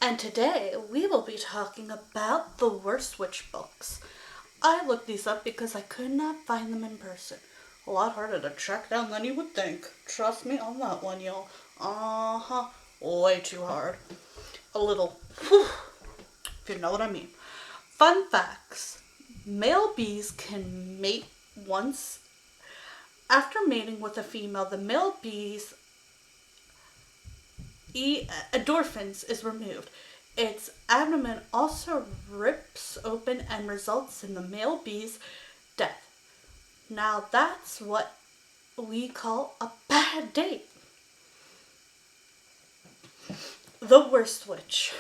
And today we will be talking about the worst witch books. I looked these up because I could not find them in person. A lot harder to track down than you would think. Trust me on that one, y'all. Uh-huh. Way too hard. A little, whew, if you know what I mean. Fun facts. Male bees can mate once. After mating with a female, the male bees endorphins is removed. Its abdomen also rips open and results in the male bee's death. Now that's what we call a bad date. The Worst Witch.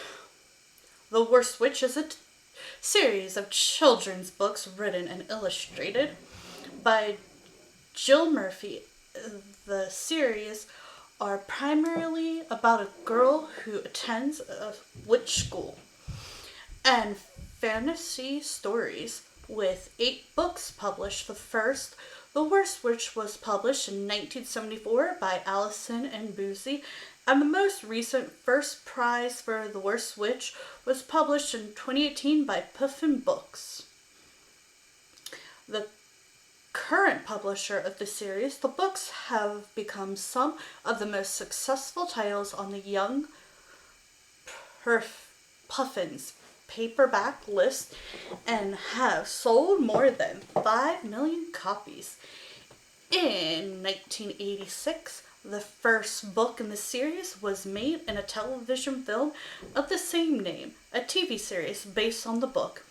The Worst Witch is a series of children's books written and illustrated by Jill Murphy. The series are primarily about a girl who attends a witch school and fantasy stories with 8 books published. The first, The Worst Witch, was published in 1974 by Allison and Boozy, and the most recent First Prize for The Worst Witch was published in 2018 by Puffin Books. The current publisher of the series, the books have become some of the most successful titles on the Young Puffins paperback list and have sold more than 5 million copies. In 1986, the first book in the series was made in a television film of the same name, a TV series based on the book.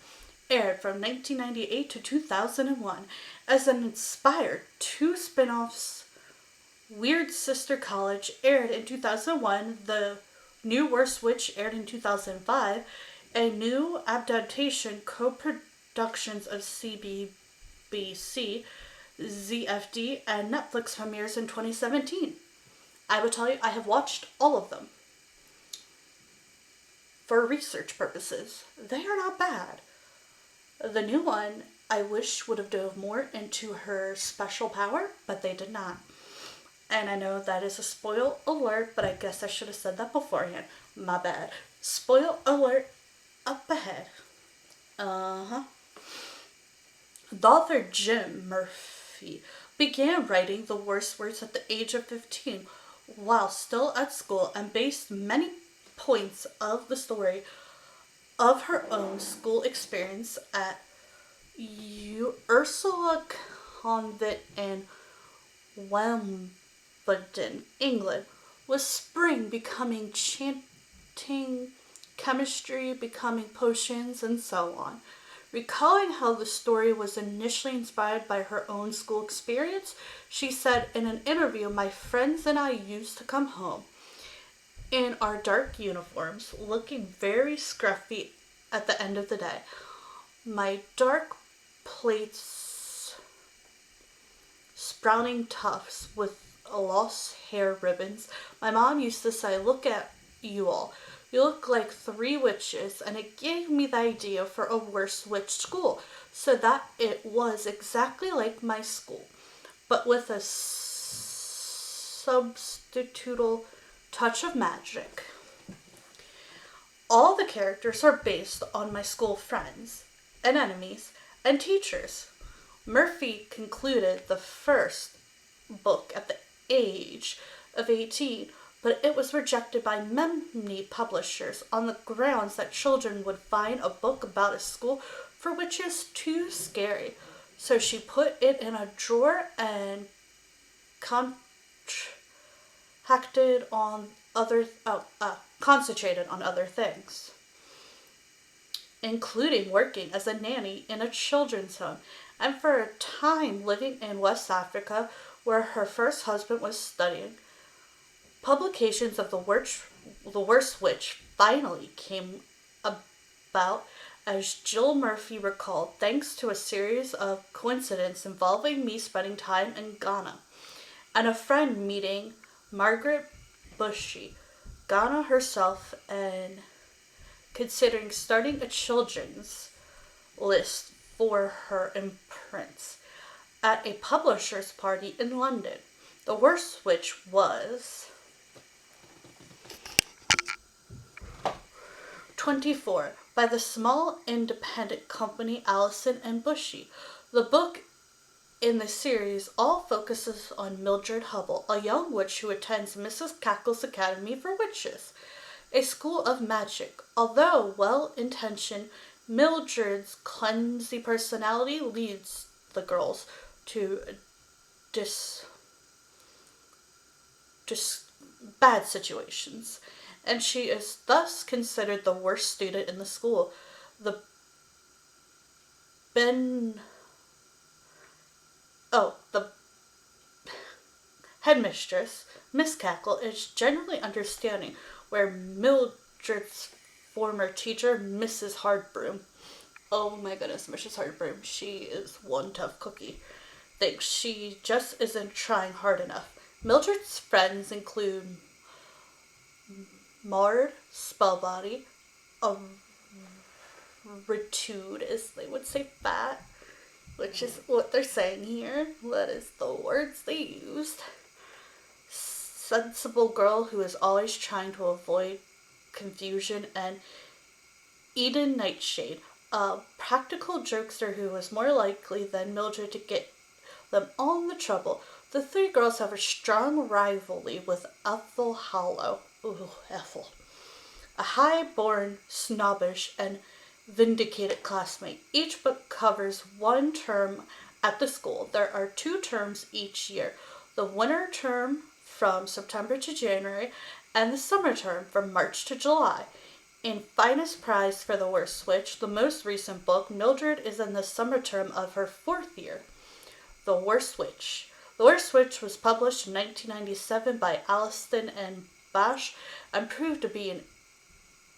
Aired from 1998 to 2001 as an inspired 2 spin-offs. Weird Sister College aired in 2001, The New Worst Witch aired in 2005, a new adaptation co-productions of CBBC, ZFD, and Netflix premieres in 2017. I will tell you, I have watched all of them for research purposes. They are not bad. The new one, I wish, would have dove more into her special power, but they did not. And I know that is a spoil alert, but I guess I should have said that beforehand. My bad. Spoil alert up ahead. The author Jim Murphy began writing The Worst Words at the age of 15 while still at school and based many points of the story of her own school experience at Ursula Convent in Wimbledon, England, with spring becoming chanting, chemistry becoming potions, and so on. Recalling how the story was initially inspired by her own school experience, she said in an interview, "My friends and I used to come home in our dark uniforms, looking very scruffy at the end of the day. My dark plaits sprouting tufts with lost hair ribbons. My mom used to say, 'Look at you all. You look like 3 witches,' and it gave me the idea for a worst witch school, so that it was exactly like my school, but with a substitutable touch of magic. All the characters are based on my school friends and enemies and teachers." Murphy concluded the first book at the age of 18, but it was rejected by many publishers on the grounds that children would find a book about a school for witches too scary. So she put it in a drawer and concentrated on other things, including working as a nanny in a children's home and for a time living in West Africa where her first husband was studying. Publications of The Worst Witch finally came about, as Jill Murphy recalled, thanks to a series of coincidences involving me spending time in Ghana and a friend meeting Margaret Bushy, Ghana herself, and considering starting a children's list for her imprints at a publisher's party in London. The Worst Witch was 24 by the small independent company Allison and Bushy. The book in the series all focuses on Mildred Hubble, a young witch who attends Mrs. Cackle's Academy for Witches, a school of magic. Although well-intentioned, Mildred's clumsy personality leads the girls to bad situations, and she is thus considered the worst student in the school. The the headmistress, Miss Cackle, is generally understanding, where Mildred's former teacher, Mrs. Hardbroom, oh my goodness, Mrs. Hardbroom, she is one tough cookie, thinks she just isn't trying hard enough. Mildred's friends include Maud, Spellbody, a Ritude, as they would say fat, which is what they're saying here. That is the words they used. Sensible girl who is always trying to avoid confusion, and Eden Nightshade, a practical jokester who is more likely than Mildred to get them all in the trouble. The three girls have a strong rivalry with Ethel Hollow. Ooh, Ethel. A high-born, snobbish, and vindicated classmate. Each book covers one term at the school. There are 2 terms each year. The winter term from September to January, and the summer term from March to July. In Finest Prize for the Worst Witch, the most recent book, Mildred is in the summer term of her 4th year. The Worst Witch. The Worst Witch was published in 1997 by Allison and Bash and proved to be an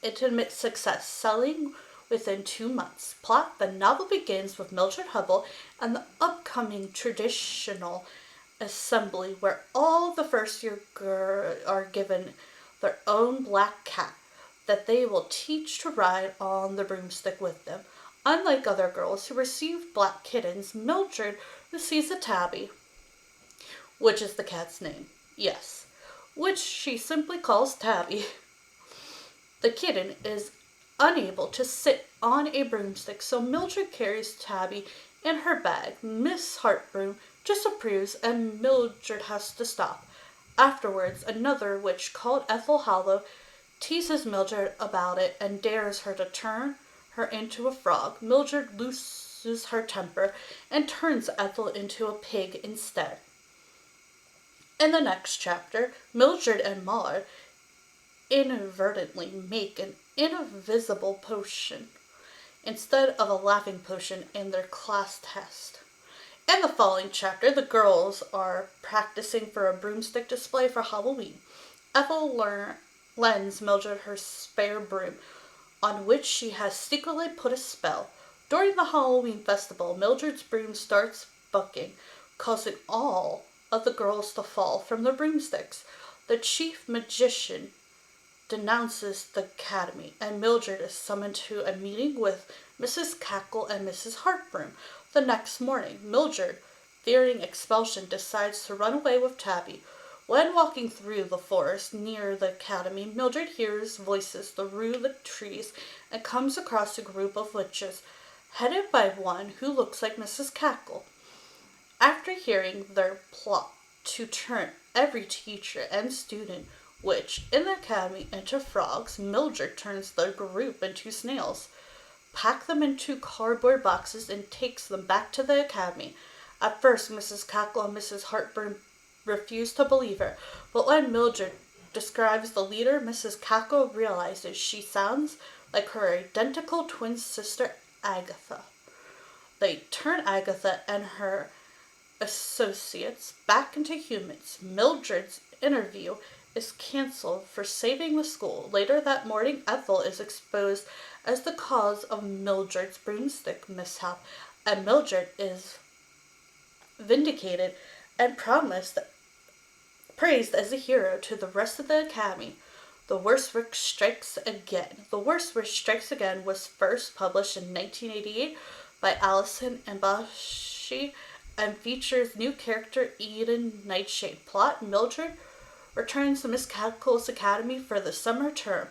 intimate success, selling within 2 months. Plot: the novel begins with Mildred Hubble and the upcoming traditional assembly, where all the first-year girls are given their own black cat that they will teach to ride on the broomstick with them. Unlike other girls who receive black kittens, Mildred receives a tabby, which is the cat's name. Yes, which she simply calls Tabby. The kitten is unable to sit on a broomstick, so Mildred carries Tabby in her bag. Miss Hardbroom disapproves, and Mildred has to stop. Afterwards, another witch called Ethel Hollow teases Mildred about it and dares her to turn her into a frog. Mildred loses her temper and turns Ethel into a pig instead. In the next chapter, Mildred and Maud inadvertently make an invisible potion instead of a laughing potion in their class test. In the following chapter, the girls are practicing for a broomstick display for Halloween. Ethel lends Mildred her spare broom, on which she has secretly put a spell. During the Halloween festival, Mildred's broom starts bucking, causing all of the girls to fall from their broomsticks. The chief magician denounces the academy, and Mildred is summoned to a meeting with Mrs. Cackle and Mrs. Hardbroom. The next morning, Mildred, fearing expulsion, decides to run away with Tabby. When walking through the forest near the academy, Mildred hears voices through the trees and comes across a group of witches, headed by one who looks like Mrs. Cackle. After hearing their plot to turn every teacher and student witch in the academy into frogs, Mildred turns the group into snails, packs them into cardboard boxes, and takes them back to the academy. At first, Mrs. Cackle and Mrs. Hardbroom refuse to believe her, but when Mildred describes the leader, Mrs. Cackle realizes she sounds like her identical twin sister, Agatha. They turn Agatha and her associates back into humans. Mildred's interview is cancelled for saving the school. Later that morning, Ethel is exposed as the cause of Mildred's broomstick mishap, and Mildred is vindicated and praised as a hero to the rest of the academy. The Worst Witch Strikes Again. The Worst Witch Strikes Again was first published in 1988 by Allison and Bashi and features new character Eden Nightshade. Plot: Mildred returns to Miss Cackle's academy for the summer term.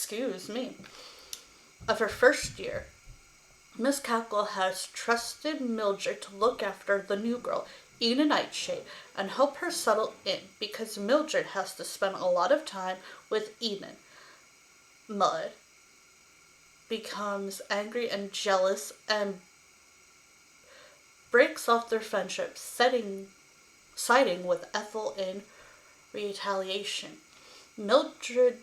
excuse me, of her first year, Miss Cackle has trusted Mildred to look after the new girl, Enid Nightshade, and help her settle in because Mildred has to spend a lot of time with Enid. Mud becomes angry and jealous and breaks off their friendship, siding with Ethel in retaliation. Mildred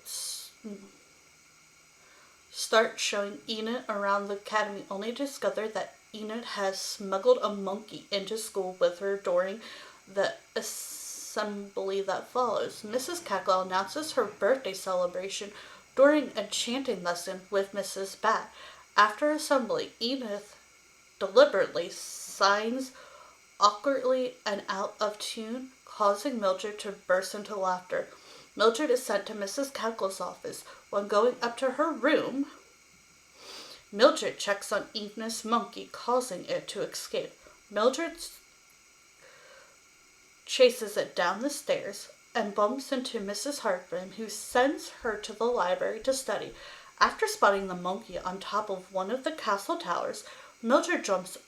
starts showing Enid around the academy, only to discover that Enid has smuggled a monkey into school with her during the assembly that follows. Mrs. Cackle announces her birthday celebration during a chanting lesson with Mrs. Bat. After assembly, Enid deliberately signs awkwardly and out of tune, causing Mildred to burst into laughter. Mildred is sent to Mrs. Cackle's office. When going up to her room, Mildred checks on Enid's monkey, causing it to escape. Mildred chases it down the stairs and bumps into Mrs. Hartbrim, who sends her to the library to study. After spotting the monkey on top of one of the castle towers, Mildred jumps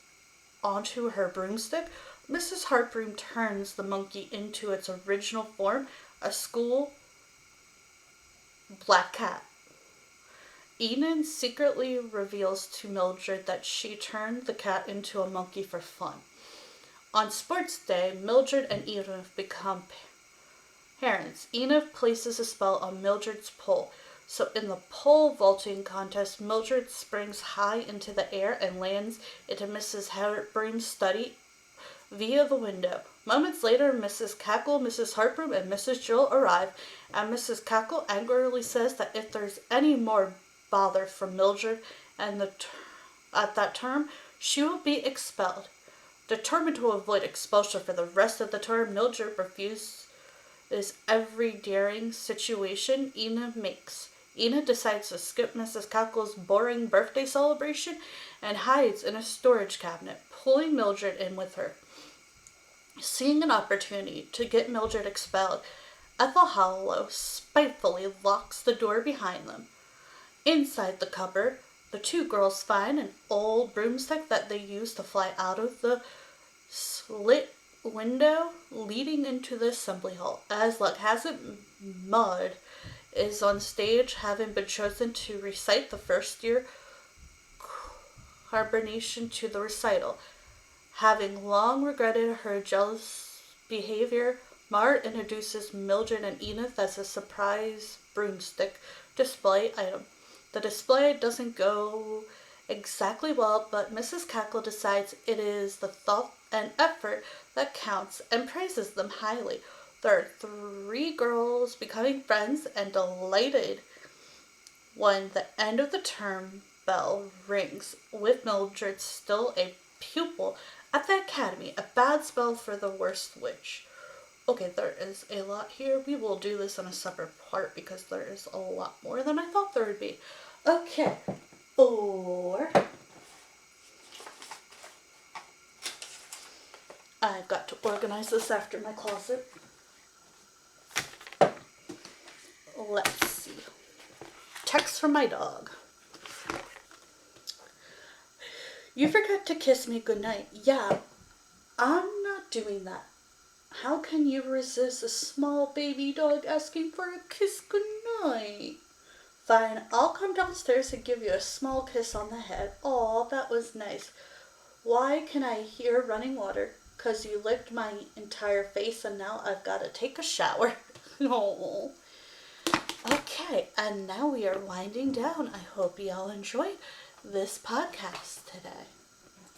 onto her broomstick. Mrs. Hartbrim turns the monkey into its original form, a school black cat. Enid secretly reveals to Mildred that she turned the cat into a monkey for fun. On sports day, Mildred and Enid become parents. Enid places a spell on Mildred's pole. So in the pole vaulting contest, Mildred springs high into the air and lands into Mrs. Hartbrim's study via the window. Moments later, Mrs. Cackle, Mrs. Hartbrim, and Mrs. Jill arrive, and Mrs. Cackle angrily says that if there's any more bother from Mildred and at that term, she will be expelled. Determined to avoid expulsion for the rest of the term, Mildred refuses every daring situation Enid makes. Enid decides to skip Mrs. Cackle's boring birthday celebration and hides in a storage cabinet, pulling Mildred in with her. Seeing an opportunity to get Mildred expelled, Ethel Hollow spitefully locks the door behind them. Inside the cupboard, the two girls find an old broomstick that they use to fly out of the slit window leading into the assembly hall. As luck has it, Mud is on stage, having been chosen to recite the first year carbonation to the recital. Having long regretted her jealous behavior, Mart introduces Mildred and Enid as a surprise broomstick display item. The display doesn't go exactly well, but Mrs. Cackle decides it is the thought and effort that counts and praises them highly. There are three girls becoming friends and delighted when the end of the term bell rings, with Mildred still a pupil at the academy. A bad spell for the worst witch. Okay, there is a lot here. We will do this in a separate part because there is a lot more than I thought there would be. Okay, I've got to organize this after my closet. Let's see. Text from my dog. You forgot to kiss me goodnight. Yeah, I'm not doing that. How can you resist a small baby dog asking for a kiss goodnight? Fine, I'll come downstairs and give you a small kiss on the head. Aw, that was nice. Why can I hear running water? 'Cause you licked my entire face and now I've got to take a shower. Oh. Okay, and now we are winding down. I hope you all enjoyed this podcast today.